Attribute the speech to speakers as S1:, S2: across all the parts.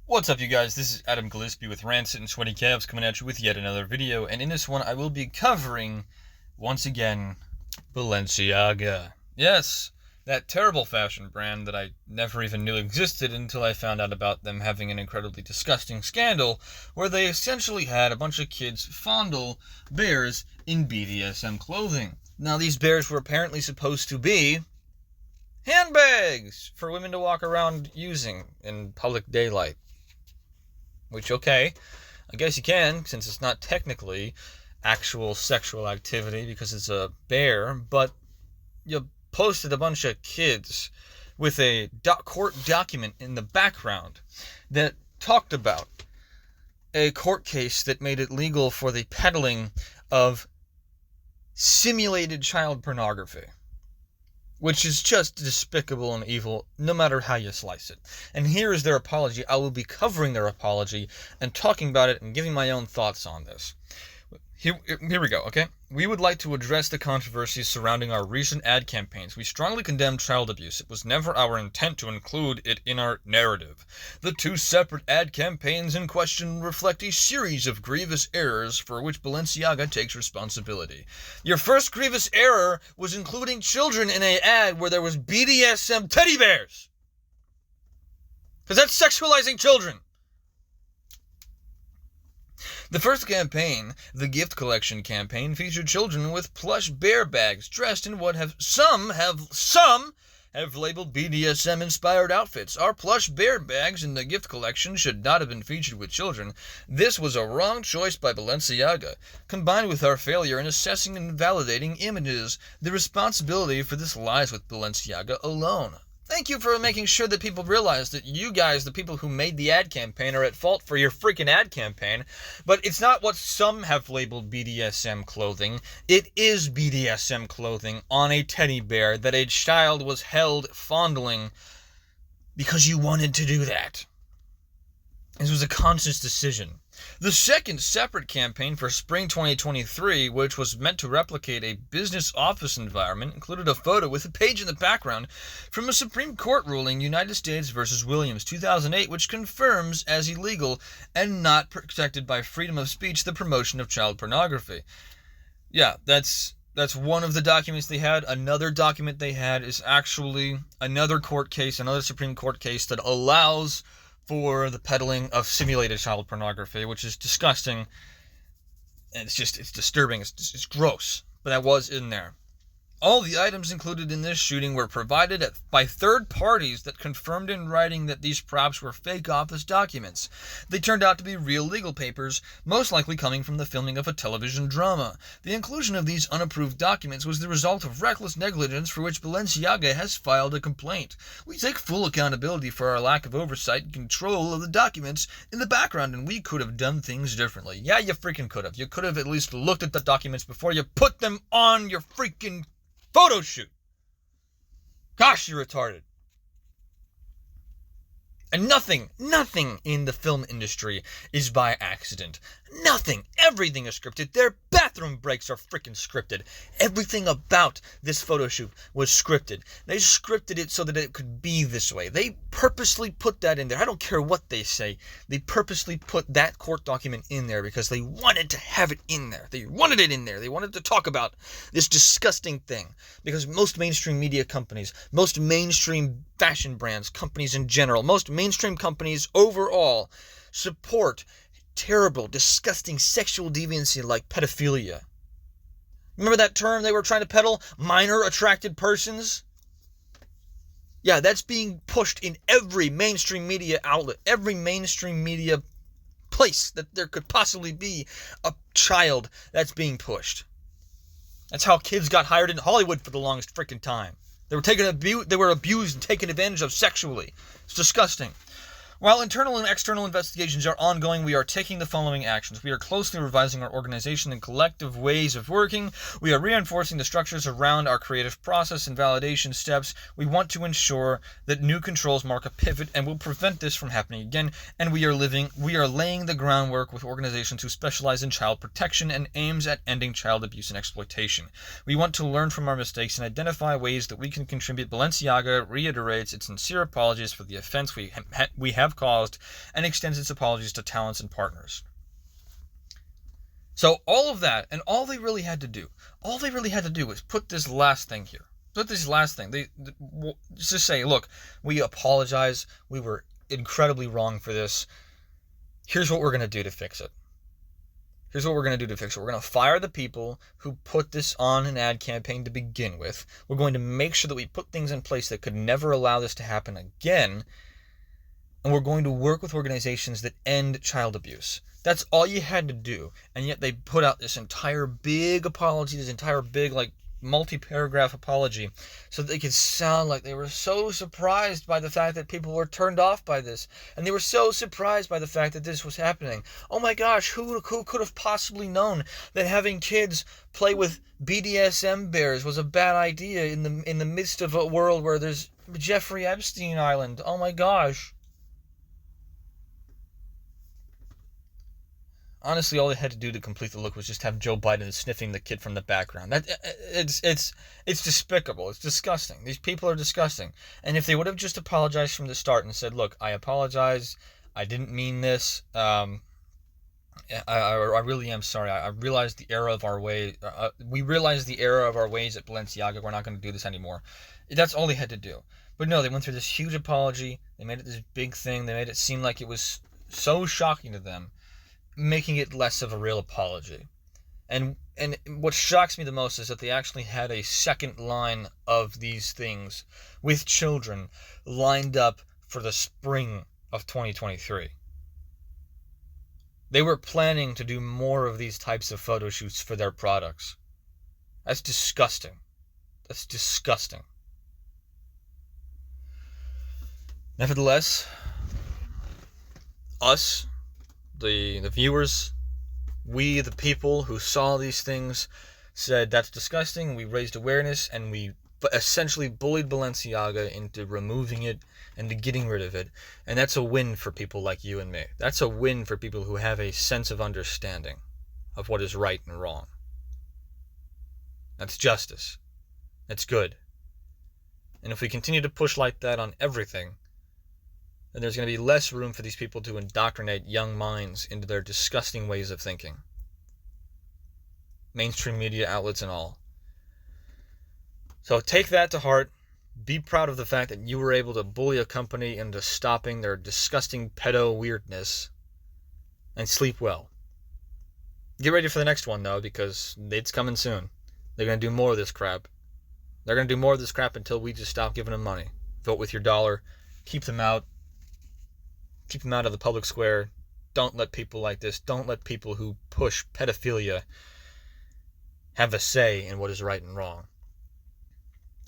S1: What's up, you guys? This is Adam Gillespie with Rancid and Sweaty Calves coming at you with yet another video, and in this one I will be covering, once again, Balenciaga. Yes, that terrible fashion brand that I never even knew existed until I found out about them having an incredibly disgusting scandal where they essentially had a bunch of kids fondle bears in BDSM clothing. Now, these bears were apparently supposed to be handbags for women to walk around using in public daylight. Which, okay, I guess you can, since it's not technically actual sexual activity because it's a bear, but you posted a bunch of kids with a court document in the background that talked about a court case that made it legal for the peddling of simulated child pornography, which is just despicable and evil, no matter how you slice it. And here is their apology. I will be covering their apology and talking about it and giving my own thoughts on this. Here we go, okay? We would like to address the controversies surrounding our recent ad campaigns. We strongly condemn child abuse. It was never our intent to include it in our narrative. The two separate ad campaigns in question reflect a series of grievous errors for which Balenciaga takes responsibility. Your first grievous error was including children in an ad where there was BDSM teddy bears. Because that's sexualizing children. The first campaign, the gift collection campaign, featured children with plush bear bags dressed in what some have labeled BDSM-inspired outfits. Our plush bear bags in the gift collection should not have been featured with children. This was a wrong choice by Balenciaga. Combined with our failure in assessing and validating images, the responsibility for this lies with Balenciaga alone. Thank you for making sure that people realize that you guys, the people who made the ad campaign, are at fault for your freaking ad campaign. But it's not what some have labeled BDSM clothing. It is BDSM clothing on a teddy bear that a child was held fondling because you wanted to do that. This was a conscious decision. The second separate campaign for spring 2023, which was meant to replicate a business office environment, included a photo with a page in the background from a Supreme Court ruling, United States v. Williams, 2008, which confirms as illegal and not protected by freedom of speech the promotion of child pornography. Yeah, that's one of the documents they had. Another document they had is actually another court case, another Supreme Court case that allows for the peddling of simulated child pornography, which is disgusting. And it's disturbing. It's gross. But that was in there. All the items included in this shooting were provided by third parties that confirmed in writing that these props were fake office documents. They turned out to be real legal papers, most likely coming from the filming of a television drama. The inclusion of these unapproved documents was the result of reckless negligence for which Balenciaga has filed a complaint. We take full accountability for our lack of oversight and control of the documents in the background, and we could have done things differently. Yeah, you freaking could have. You could have at least looked at the documents before you put them on your freaking photo shoot. Gosh, you're retarded. And nothing in the film industry is by accident. Nothing. Everything is scripted. Their bathroom breaks are freaking scripted. Everything about this photo shoot was scripted. They scripted it so that it could be this way. They purposely put that in there. I don't care what they say. They purposely put that court document in there because they wanted to have it in there. They wanted it in there. They wanted to talk about this disgusting thing. Because most mainstream media companies, most mainstream fashion brands, companies in general, most mainstream companies overall support terrible, disgusting sexual deviancy like pedophilia. Remember that term they were trying to peddle? Minor attracted persons? Yeah, that's being pushed in every mainstream media outlet, every mainstream media place that there could possibly be a child that's being pushed. That's how kids got hired in Hollywood for the longest freaking time. They were abused and taken advantage of sexually. It's disgusting. While internal and external investigations are ongoing, we are taking the following actions. We are closely revising our organization and collective ways of working. We are reinforcing the structures around our creative process and validation steps. We want to ensure that new controls mark a pivot and will prevent this from happening again. And we are laying the groundwork with organizations who specialize in child protection and aims at ending child abuse and exploitation. We want to learn from our mistakes and identify ways that we can contribute. Balenciaga reiterates its sincere apologies for the offense we have have caused, and extends its apologies to talents and partners. So all of that, and all they really had to do was put this last thing here. They just say, look, we apologize. We were incredibly wrong for this. Here's what we're going to do to fix it. We're going to fire the people who put this on an ad campaign to begin with. We're going to make sure that we put things in place that could never allow this to happen again. And we're going to work with organizations that end child abuse. That's all you had to do. And yet they put out this entire big apology, this entire big, multi-paragraph apology, so that they could sound like they were so surprised by the fact that people were turned off by this, and they were so surprised by the fact that this was happening. Oh my gosh, who could have possibly known that having kids play with BDSM bears was a bad idea in the midst of a world where there's Jeffrey Epstein Island? Oh my gosh. Honestly, all they had to do to complete the look was just have Joe Biden sniffing the kid from the background. It's despicable. It's disgusting. These people are disgusting. And if they would have just apologized from the start and said, "Look, I apologize. I didn't mean this. I really am sorry. I realized the error of our way. We realized the error of our ways at Balenciaga. We're not going to do this anymore." That's all they had to do. But no, they went through this huge apology. They made it this big thing. They made it seem like it was so shocking to them, making it less of a real apology. And what shocks me the most is that they actually had a second line of these things with children lined up for the spring of 2023. They were planning to do more of these types of photo shoots for their products. That's disgusting. Nevertheless, us, the viewers, we, the people who saw these things, said that's disgusting. We raised awareness, and we essentially bullied Balenciaga into removing it and to getting rid of it. And that's a win for people like you and me. That's a win for people who have a sense of understanding of what is right and wrong. That's justice. That's good. And if we continue to push like that on everything, then there's going to be less room for these people to indoctrinate young minds into their disgusting ways of thinking. Mainstream media outlets and all. So take that to heart. Be proud of the fact that you were able to bully a company into stopping their disgusting pedo weirdness. And sleep well. Get ready for the next one, though, because it's coming soon. They're going to do more of this crap. They're going to do more of this crap until we just stop giving them money. Vote with your dollar. Keep them out. Keep them out of the public square. Don't let people like this, don't let people who push pedophilia have a say in what is right and wrong.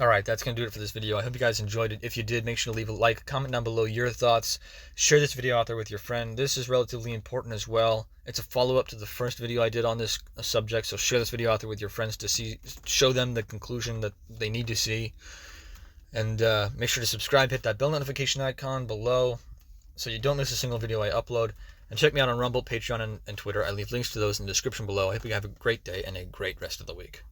S1: Alright, that's going to do it for this video. I hope you guys enjoyed it. If you did, make sure to leave a like, comment down below your thoughts. Share this video out there with your friend. This is relatively important as well. It's a follow-up to the first video I did on this subject, so share this video out there with your friends to show them the conclusion that they need to see. And make sure to subscribe, hit that bell notification icon below, so you don't miss a single video I upload. And check me out on Rumble, Patreon, and Twitter. I leave links to those in the description below. I hope you have a great day and a great rest of the week.